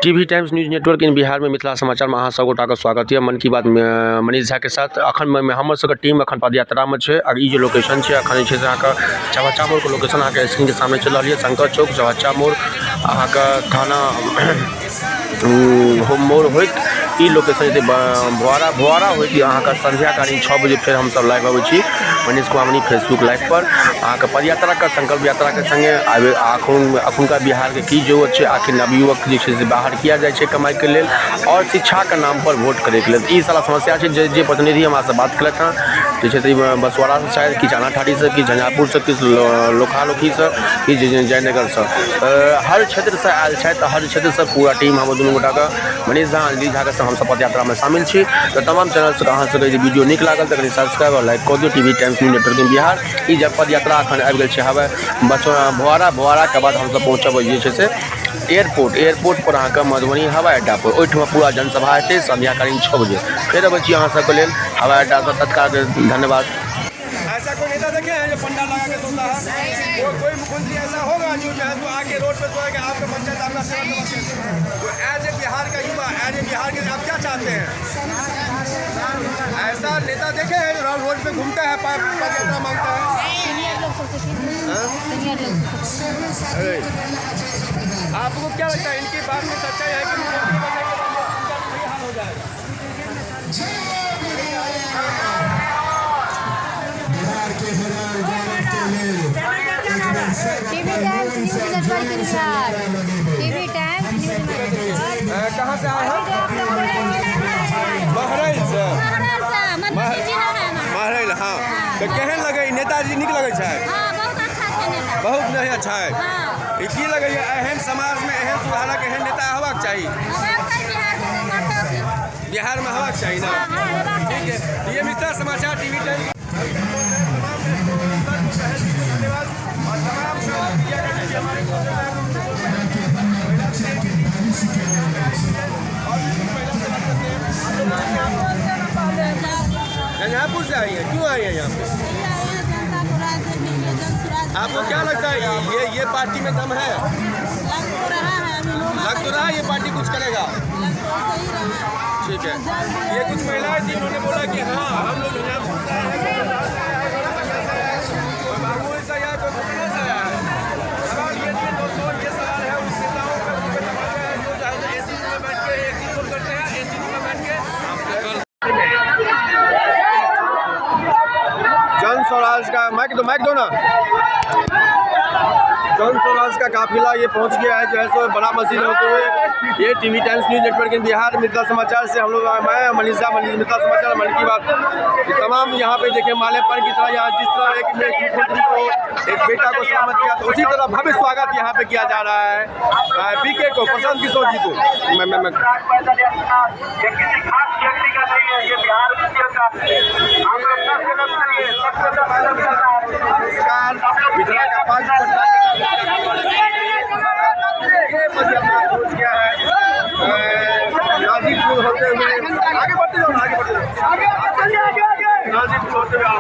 TV Times news network in Bihar में मिथिला समाचार में अहाँ सब गोटा स्वागत है। मन की बात मनीष झा के साथ अखन हमर सबके टीम अखन पदयात्रा में है। और ये लोकेशन है अखन चौहच्चा मोड़ के लोकेशन अहाँ स्क्रीन के सामने चल रही है। शंकर चौक चौहच्चा मोड़ अहाँ थाना होम मोड़ होत ई लोकेशन भुआरा होत अहाँ संध्याकालीन 6 बजे फिर हम सब लाइव अबै Manish Kumar money Facebook live पर अहाँ पदयात्रा का संकल्प यात्रा के संगे अखुनका बिहार के की जरूरत है। आखिर नवयुवक जो बाहर किया जाए कमाई के लिए और शिक्षा के नाम पर वोट करे के लिए सारा समस्या है। जे प्रतिनिधि हमारे से बात कलत हैं जैसे बसवाड़ा से शायद कि चाना ठाड़ी से कि झंझारपुर से कि लोखा लोखी से कि जयनगर से हर क्षेत्र से आयल है। हर क्षेत्र से पूरा टीम हम दोनों गोटा का मनीष झा अंजलि झा के हम सब पदयात्रा में शामिल छी। तो तमाम चैनल से अहाँ सबके वीडियो निक लागल तो सब्सक्राइब और लाइक कर दियो। TV Times news network in Bihar ई जब पदयात्रा अखन आबि गेल छै हवे भुआरा के बाद हम सब पहुँचब जे से एयरपोर्ट पर अहाँ मधुबनी हवाई अड्डा पर ओहिठमा पूरा जनसभा हेतै संध्याकालीन 6 बजे फिर अबै छी अहाँ सबके लेल हवाई अड्डा से तत्काल धन्यवाद। ऐसा कोई नेता देखे हैं जो पंडाल लगा के सोता है? कोई मुख्यमंत्री ऐसा होगा जो है तो आके रोड पे सोएगा आपका पंचायत आपका सेवा तो एज ए बिहार का युवा एज ए बिहार के आप क्या चाहते हैं? ऐसा नेता देखे हैं जो रोड पे घूमता है पदयात्रा मांगता है? आपको क्या लगता है इनकी बात में सच्चाई है कि मुख्यमंत्री बनने के बाद यही हाल हो जाएगा? कहाँ से आए हैं? महरैल से। महरैल हाँ तो केहन लगे नेताजी निक लगे छै? बहुत नहीं अच्छा है। की लगे एहन समाज में एहन सुधारक एहन नेता हेबाक चाहिए बिहार में हेबाक चाहिए ना। ठीक है ये मिथिला समाचार टीवी टाइम झंझारपुर से आई है। क्यों आई है यहाँ पे? आपको क्या लगता है ये पार्टी में दम है? लग तो रहा है ये पार्टी कुछ करेगा। ठीक है ये कुछ महिलाएं थी उन्होंने बोला कि हाँ हम लोग जन स्वराज का माइक दो ना। जन स्वराज का काफिला ये पहुंच गया है जो है सो बड़ा मस्जिद होते हुए ये TV Times news network in Bihar Mithila समाचार से हम लोग मैं मनीष झा मिथिला समाचार मन की बात तमाम यहाँ पे देखे मालेपन की तरह यहाँ जिस तरह एक मुख्यमंत्री को एक बेटा को सलामत किया तो उसी तरह भव्य स्वागत यहाँ पे किया जा रहा है पीके को प्रशांत किशोर जी को। मिथिला का गाजीपुर होते हुए आगे बढ़ते जाओ गाजीपुर होते हुए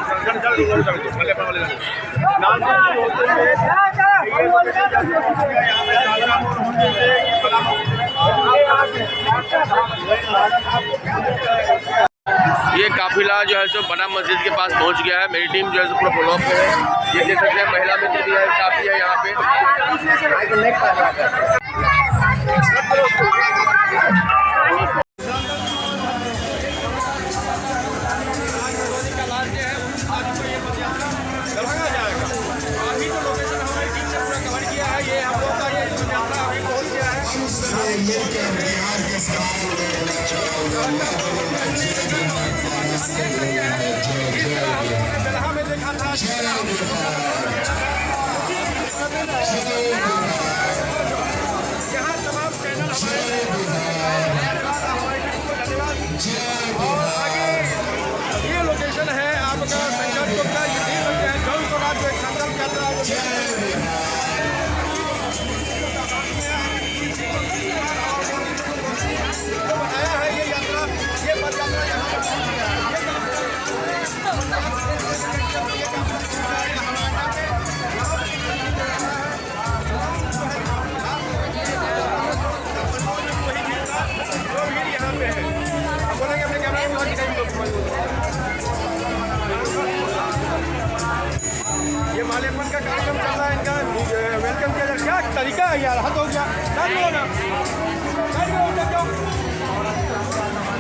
ये काफिला जो है सो बड़ा मस्जिद के पास पहुंच गया है। मेरी टीम जो है सो पूरा फॉलो अप है। ये देख सकते हैं महिला मित्र भी है काफी है यहाँ पे। दरभंगा जाएगा अभी तो लोकेशन हमारी टीम ने पूरा कवर किया है। ये हम लोग का ये यात्रा अभी पहुँच गया है। में देखा था यहाँ तमाम चैनल और आगे ये लोकेशन है आपका संकल्प का ये देख सकते हैं जन स्वराज जो एक संकल्प यात्रा बताया है। ये यात्रा ये पदयात्रा यहाँ क्या है यार, हद हो गया। बैठ जाओ ना, बैठ जाओ, उधर जाओ।